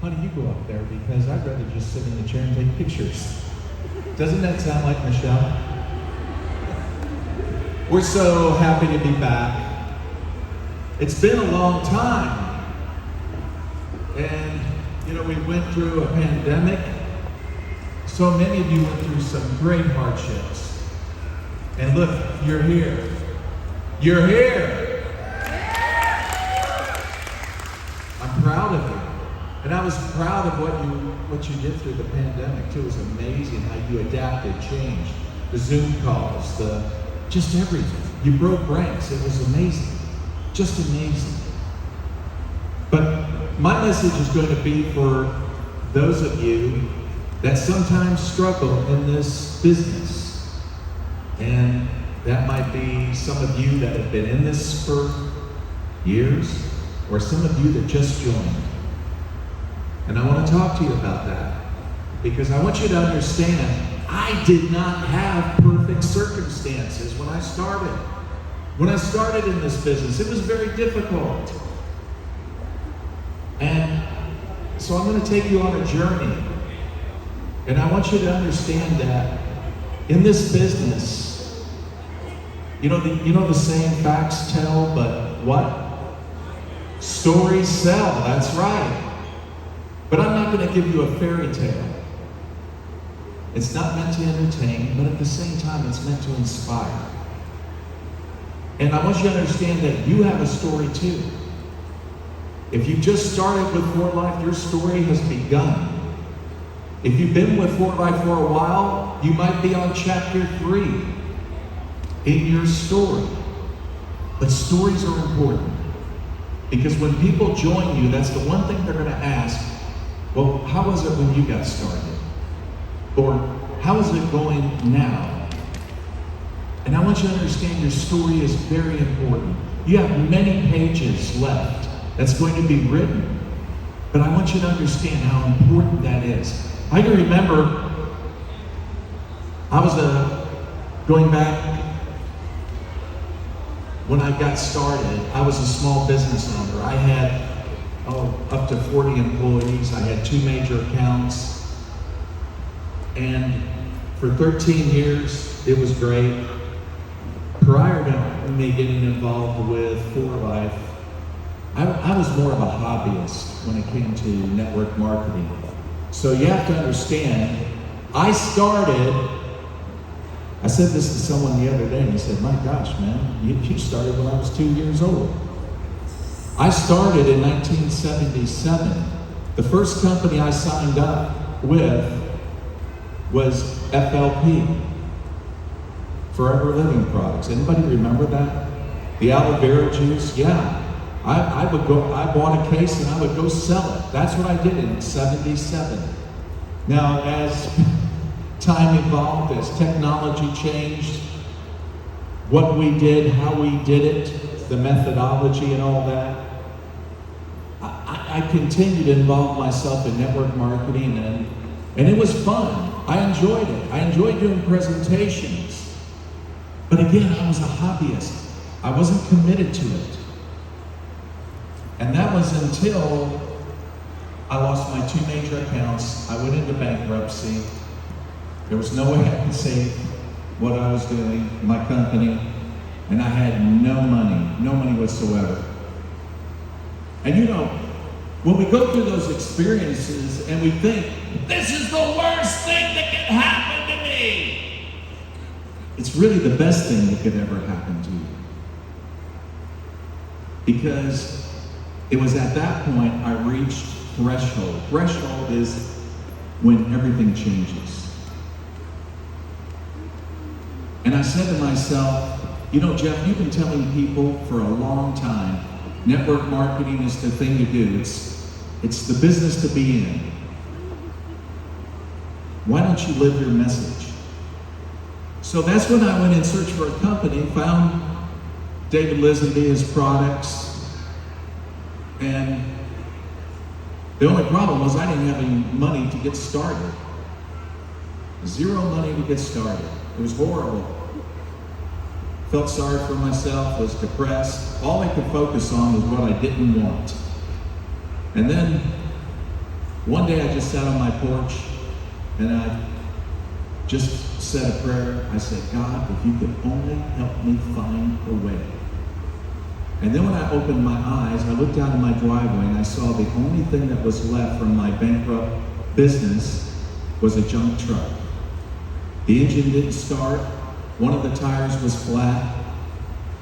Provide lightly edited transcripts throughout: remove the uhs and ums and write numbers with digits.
honey, you go up there because I'd rather just sit in the chair and take pictures. Doesn't that sound like Michelle? We're so happy to be back. It's been a long time. And, we went through a pandemic. So many of you went through some great hardships. And look, you're here. You're here. I'm proud of you. And I was proud of what you did through the pandemic too. It was amazing how you adapted, changed. The Zoom calls, just everything. You broke ranks. It was amazing. Just amazing. But my message is going to be for those of you that sometimes struggle in this business. And that might be some of you that have been in this for years, or some of you that just joined. And I want to talk to you about that, because I want you to understand, I did not have perfect circumstances when I started. When I started in this business, it was very difficult. And so I'm going to take you on a journey. And I want you to understand that in this business, the saying, facts tell, but what? Stories sell, that's right. But I'm not going to give you a fairy tale. It's not meant to entertain, but at the same time, it's meant to inspire. And I want you to understand that you have a story too. If you just started with Fort Life, your story has begun. If you've been with Fort Life for a while, you might be on chapter 3 in your story. But stories are important, because when people join you, that's the one thing they're going to ask. Well, how was it when you got started? Or how is it going now? And I want you to understand your story is very important. You have many pages left that's going to be written. But I want you to understand how important that is. I can remember I was going back when I got started, I was a small business owner. I had up to 40 employees. I had 2 major accounts. And for 13 years, it was great. Prior to me getting involved with Fort Life, I was more of a hobbyist when it came to network marketing. So you have to understand, I said this to someone the other day, and he said, my gosh, man, you started when I was 2 years old. I started in 1977. The first company I signed up with was FLP, Forever Living Products. Anybody remember that? The aloe vera juice? Yeah. I bought a case and I would go sell it. That's what I did in 77. Now, as time evolved, as technology changed, what we did, how we did it, the methodology and all that, I continued to involve myself in network marketing, and it was fun. I enjoyed it. I enjoyed doing presentations. But again, I was a hobbyist. I wasn't committed to it. And that was until I lost my 2 major accounts. I went into bankruptcy. There was no way I could save what I was doing, my company, and I had no money whatsoever. And when we go through those experiences and we think, this is the worst thing that can happen to me, it's really the best thing that could ever happen to you. Because it was at that point I reached threshold. Threshold is when everything changes. And I said to myself, Jeff, you've been telling people for a long time, network marketing is the thing to do. It's the business to be in. Why don't you live your message? So that's when I went in search for a company, found David Lisenby, his products, and the only problem was I didn't have any money to get started. 0 money to get started. It was horrible. Felt sorry for myself, was depressed. All I could focus on was what I didn't want. And then One day I just sat on my porch and I just said a prayer. I said, God, if you could only help me find a way. And then when I opened my eyes, I looked down in my driveway and I saw the only thing that was left from my bankrupt business was a junk truck. The engine didn't start. One of the tires was flat.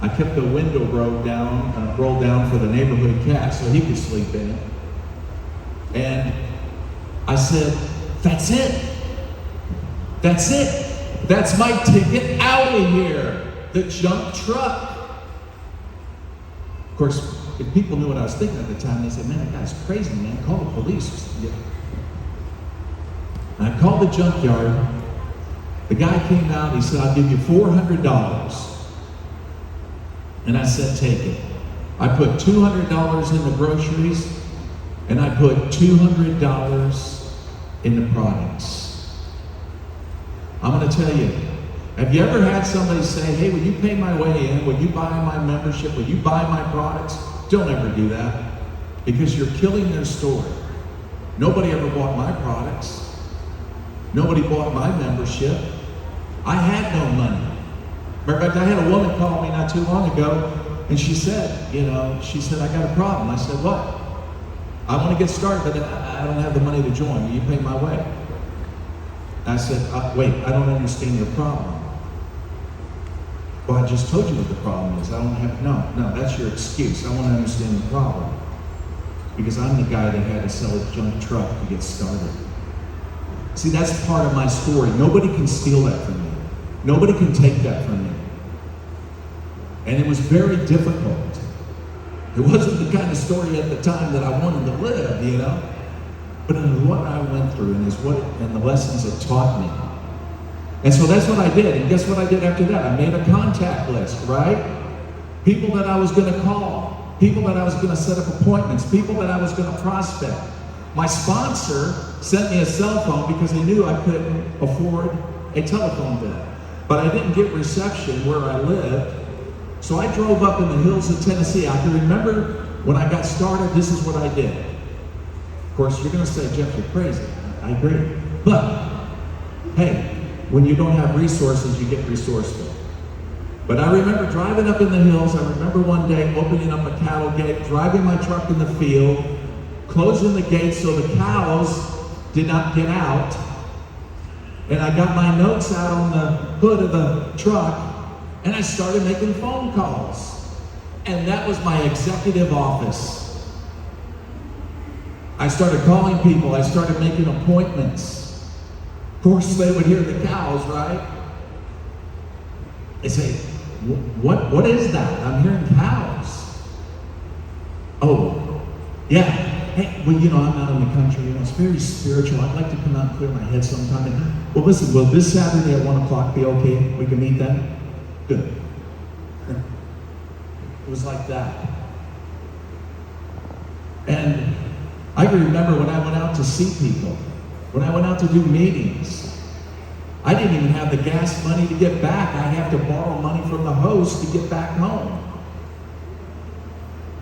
I kept the window rolled down for the neighborhood cat so he could sleep in it. And I said, that's it. That's it. That's my ticket out of here. The junk truck. Of course, if people knew what I was thinking at the time, they said, man, that guy's crazy, man. Call the police. Yeah. And I called the junkyard. The guy came out. He said, I'll give you $400. And I said, take it. I put $200 in the groceries, and I put $200 in the products. I'm going to tell you, have you ever had somebody say, hey, will you pay my way in? Will you buy my membership? Will you buy my products? Don't ever do that, because you're killing their story. Nobody ever bought my products. Nobody bought my membership. I had no money. In fact, I had a woman call me not too long ago, and she said, I got a problem. I said, what? I want to get started, but I don't have the money to join. Will you pay my way? I said, wait, I don't understand your problem. Well, I just told you what the problem is. No, that's your excuse. I want to understand the problem. Because I'm the guy that had to sell a junk truck to get started. See, that's part of my story. Nobody can steal that from me. Nobody can take that from me. And it was very difficult. It wasn't the kind of story at the time that I wanted to live, But it was what I went through and the lessons it taught me. And so that's what I did. And guess what I did after that? I made a contact list, right? People that I was going to call. People that I was going to set up appointments. People that I was going to prospect. My sponsor sent me a cell phone because he knew I couldn't afford a telephone bill. But I didn't get reception where I lived. So I drove up in the hills of Tennessee. I can remember when I got started, this is what I did. Of course, you're going to say, Jeff, you're crazy. I agree. But, hey, when you don't have resources, you get resourceful. But I remember driving up in the hills. I remember one day opening up a cattle gate, driving my truck in the field, closing the gate so the cows did not get out. And I got my notes out on the hood of the truck, and I started making phone calls. And that was my executive office. I started calling people. I started making appointments. Of course, they would hear the cows, right? They say, what is that? I'm hearing cows. Oh, yeah. Hey, well, I'm out in the country. It's very spiritual. I'd like to come out and clear my head sometime. Well, listen, will this Saturday at 1 o'clock be okay? We can meet then? Good. It was like that. And I remember when I went out to see people, when I went out to do meetings, I didn't even have the gas money to get back. I had to borrow money from the host to get back home.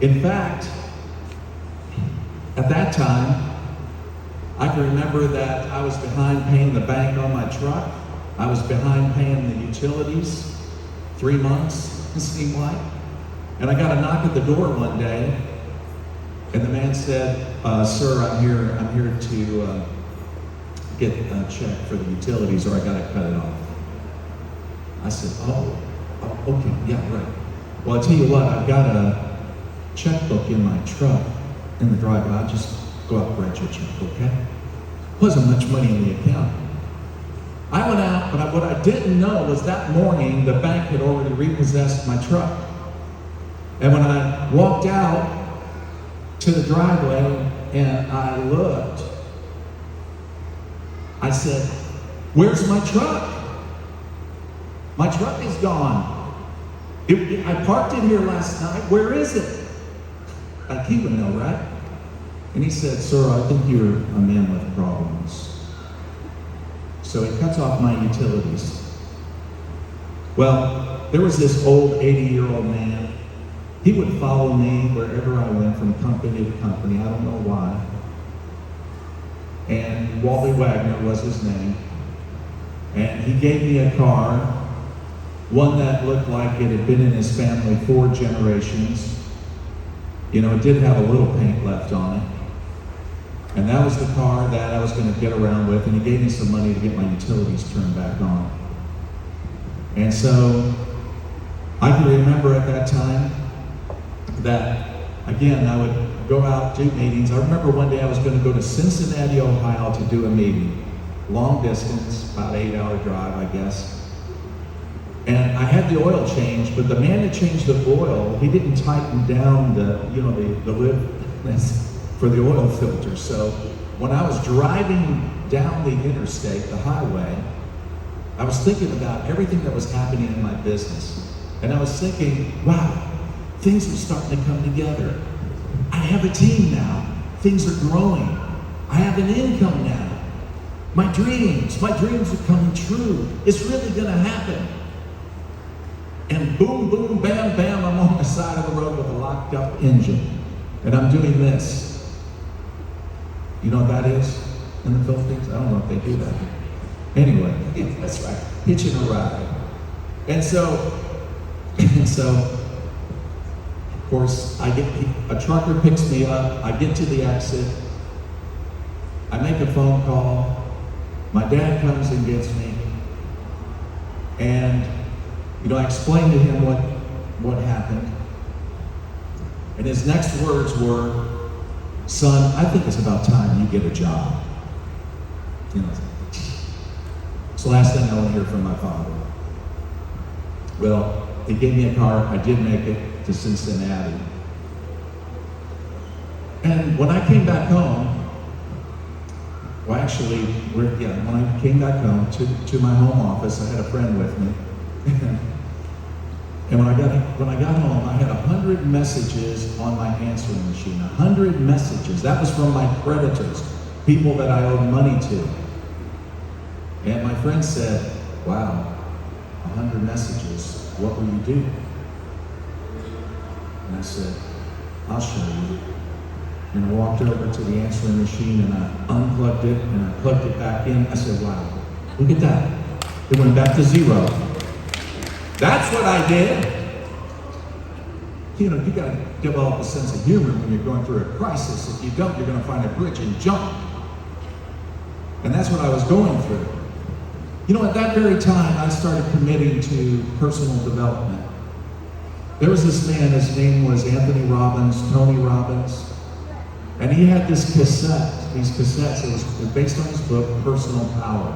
In fact, at that time, I can remember that I was behind paying the bank on my truck. I was behind paying the utilities, 3 months, it seemed like. And I got a knock at the door one day, and the man said, sir, I'm here to get a check for the utilities, or I gotta cut it off. I said, oh, okay, yeah, right. Well, I'll tell you what, I've got a checkbook in my truck in the driveway. I'll just go out and write you a check, okay? Wasn't much money in the account. I went out, but what I didn't know was that morning the bank had already repossessed my truck. And when I walked out to the driveway and I looked, I said, where's my truck? My truck is gone. I parked it here last night. Where is it? Like he would know, right? And he said, sir, I think you're a man with problems. So he cuts off my utilities. Well, there was this old 80-year-old man. He would follow me wherever I went from company to company. I don't know why. and Wally Wagner was his name. And he gave me a car, one that looked like it had been in his family 4 generations. You know, it did have a little paint left on it. And that was the car that I was going to get around with, and he gave me some money to get my utilities turned back on. And so I can remember at that time that, again, I would go out, do meetings. I remember one day I was going to go to Cincinnati, Ohio to do a meeting. Long distance, about 8-hour drive, I guess. And I had the oil change, but the man that changed the oil, he didn't tighten down the lid for the oil filter. So when I was driving down the interstate, the highway, I was thinking about everything that was happening in my business. And I was thinking, wow, things are starting to come together. I have a team now. Things are growing. I have an income now. My dreams are coming true. It's really gonna happen. And boom, boom, bam, bam, I'm on the side of the road with a locked up engine. And I'm doing this. You know what that is in the Philippines? I don't know if they do that. Anyway, that's right, hitching a ride. And so, of course, a trucker picks me up, I get to the exit, I make a phone call, my dad comes and gets me, and I explained to him what happened. And his next words were, "Son, I think it's about time you get a job." It's the last thing I want to hear from my father. Well, he gave me a car. I did make it to Cincinnati. And when I came back home, when I came back home to my home office, I had a friend with me. And when I got home, I had 100 messages on my answering machine. 100 messages. That was from my creditors, people that I owed money to. And my friend said, "Wow, 100 messages. What will you do?" And I said, "I'll show you." And I walked over to the answering machine and I unplugged it and I plugged it back in. I said, "Wow, look at that. It went back to 0. That's what I did. You gotta develop a sense of humor when you're going through a crisis. If you don't, you're gonna find a bridge and jump. And that's what I was going through. At that very time, I started committing to personal development. There was this man, his name was Anthony Robbins, Tony Robbins, and he had these cassettes, it was based on his book, Personal Power.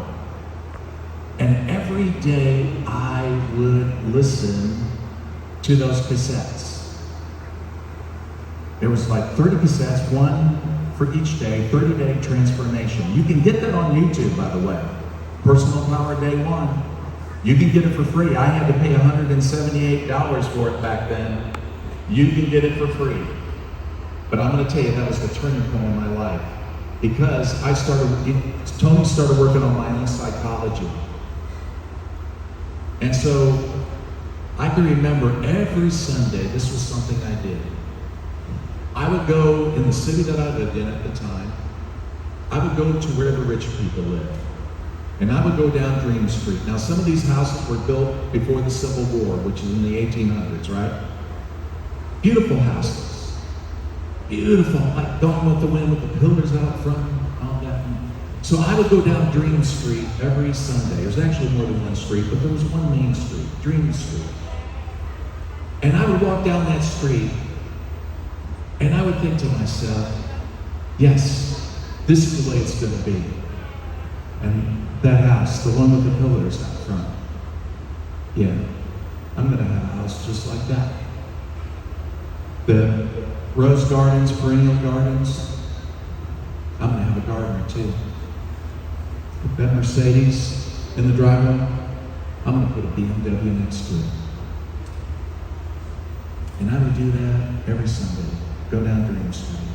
And every day I would listen to those cassettes. There was like 30 cassettes, one for each day, 30-day transformation. You can get that on YouTube, by the way. Personal Power Day 1. You can get it for free. I had to pay $178 for it back then. You can get it for free. But I'm going to tell you, that was the turning point in my life. Because Tony started working on my own psychology. And so I can remember every Sunday, this was something I did. I would go in the city that I lived in at the time, I would go to where the rich people lived. And I would go down Dream Street. Now, some of these houses were built before the Civil War, which is in the 1800s, right? Beautiful houses. Beautiful, like Gone with the Wind with the pillars out front, all that. So I would go down Dream Street every Sunday. There's actually more than one street, but there was one main street, Dream Street. And I would walk down that street, and I would think to myself, yes, this is the way it's going to be. And that house, the one with the pillars out front, yeah, I'm going to have a house just like that. The rose gardens, perennial gardens, I'm going to have a garden too. That Mercedes in the driveway, I'm going to put a BMW next to it. And I would do that every Sunday, go down Dream Street.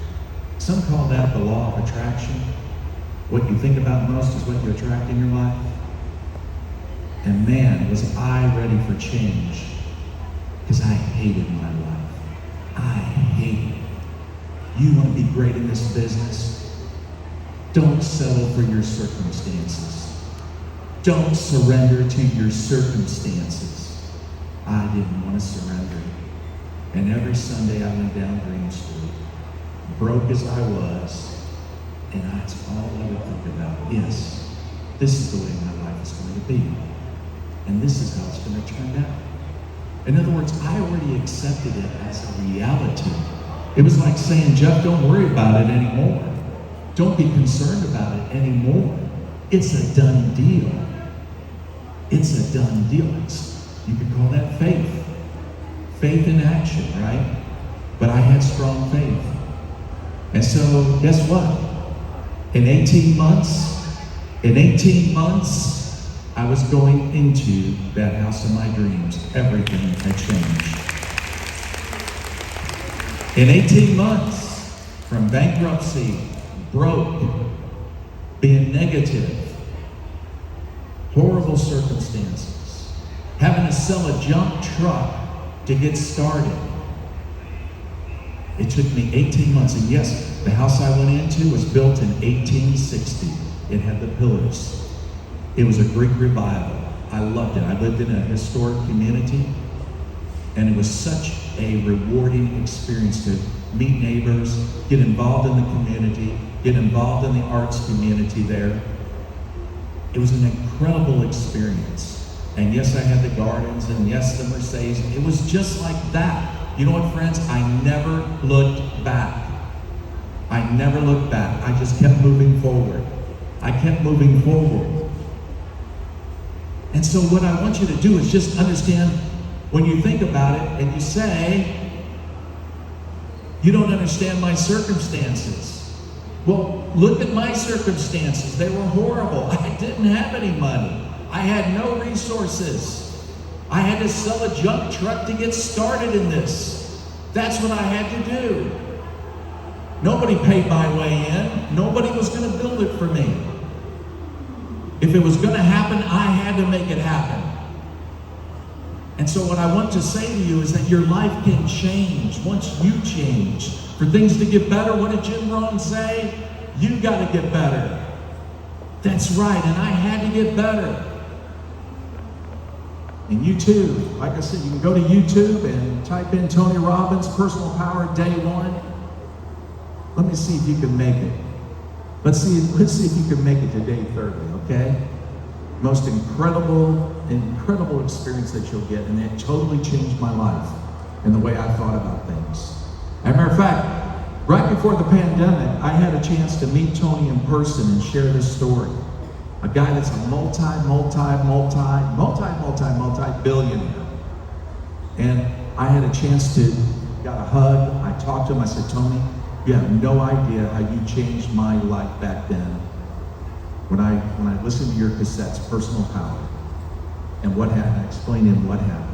Some call that the law of attraction. What you think about most is what you attract in your life. And man, was I ready for change, because I hated my life. I hated it. You want to be great in this business? Don't settle for your circumstances. Don't surrender to your circumstances. I didn't want to surrender. And every Sunday I went down Green Street, broke as I was, and that's all I would think about. Yes, this is the way my life is going to be. And this is how it's going to turn out. In other words, I already accepted it as a reality. It was like saying, Jeff, don't worry about it anymore. Don't be concerned about it anymore. It's a done deal. It's a done deal. You could call that faith. Faith in action, right? But I had strong faith. And so, guess what? In 18 months, I was going into that house of my dreams. Everything had changed. In 18 months, from bankruptcy, broke, being negative, horrible circumstances, having to sell a junk truck to get started. It took me 18 months. And yes, the house I went into was built in 1860. It had the pillars. It was a Greek revival. I loved it. I lived in a historic community, and it was such a rewarding experience to meet neighbors, get involved in the community, get involved in the arts community there. It was an incredible experience. And yes, I had the gardens, and yes, the Mercedes. It was just like that. You know what, friends? I never looked back. I never looked back. I just kept moving forward. I kept moving forward. And so what I want you to do is just understand, when you think about it and you say, you don't understand my circumstances. Well, look at my circumstances. They were horrible. I didn't have any money. I had no resources. I had to sell a junk truck to get started in this. That's what I had to do. Nobody paid my way in. Nobody was going to build it for me. If it was going to happen, I had to make it happen. And so what I want to say to you is that your life can change once you change. For things to get better, what did Jim Rohn say? You got to get better. That's right, and I had to get better. And you too, like I said, you can go to YouTube and type in Tony Robbins, Personal Power, Day 1. Let me see if you can make it. Let's see if you can make it to day 30, okay? Most incredible experience that you'll get, and it totally changed my life and the way I thought about things. As a matter of fact, right before the pandemic, I had a chance to meet Tony in person and share this story. A guy that's a multi-billionaire. And I had a chance to, got a hug, I talked to him, I said, Tony, you have no idea how you changed my life back then. When I listened to your cassettes, Personal Power, and what happened, I explained to him what happened.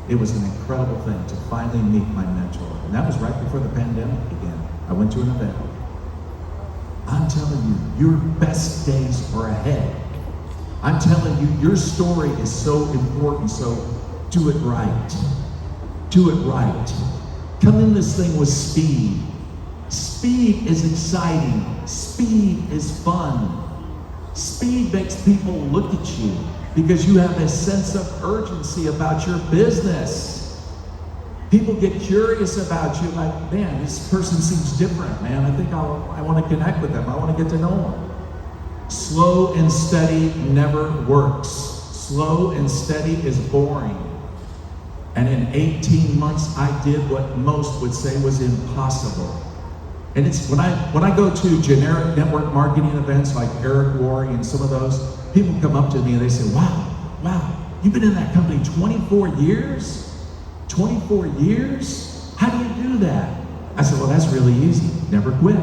It was an incredible thing to finally meet my mentor. And that was right before the pandemic began. I went to an event. I'm telling you, your best days are ahead. I'm telling you, your story is so important, so do it right. Do it right. Come in this thing with speed. Speed is exciting. Speed is fun. Speed makes people look at you because you have a sense of urgency about your business. People get curious about you, like, man, this person seems different, man. I think I want to connect with them. I want to get to know them. Slow and steady never works. Slow and steady is boring. And in 18 months, I did what most would say was impossible. And it's when I go to generic network marketing events like Eric Worre and some of those, people come up to me and they say, wow, you've been in that company 24 years? 24 years? How do you do that? I said, well, that's really easy. Never quit.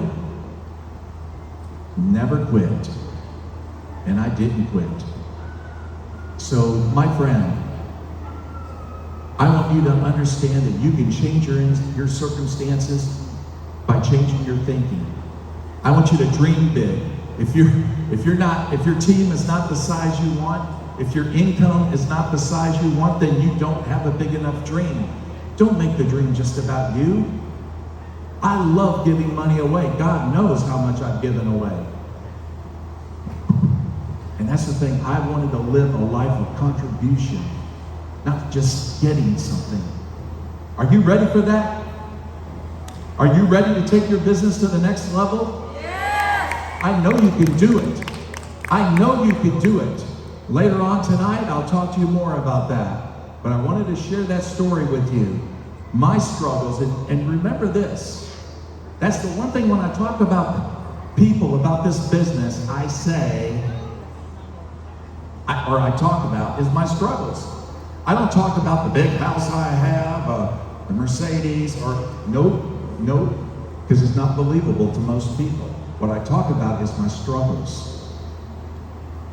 Never quit. And I didn't quit. So, my friend, I want you to understand that you can change your circumstances by changing your thinking. I want you to dream big. If your team is not the size you want, if your income is not the size you want, then you don't have a big enough dream. Don't make the dream just about you. I love giving money away. God knows how much I've given away. And that's the thing, I wanted to live a life of contribution, not just getting something. Are you ready for that? Are you ready to take your business to the next level? Yes! I know you can do it. I know you can do it. Later on tonight, I'll talk to you more about that. But I wanted to share that story with you. My struggles, and remember this. That's the one thing when I talk about people, about this business, I say, I talk about is my struggles. I don't talk about the big house I have, the Mercedes, or nope, because it's not believable to most people. What I talk about is my struggles.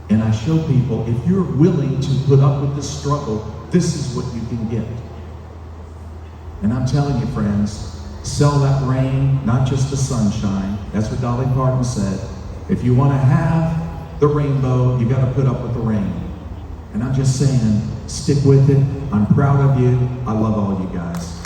And I show people, if you're willing to put up with this struggle, this is what you can get. And I'm telling you, friends, sell that rain, not just the sunshine. That's what Dolly Parton said. If you want to have the rainbow, you got to put up with the rain. And I'm just saying, stick with it. I'm proud of you. I love all you guys.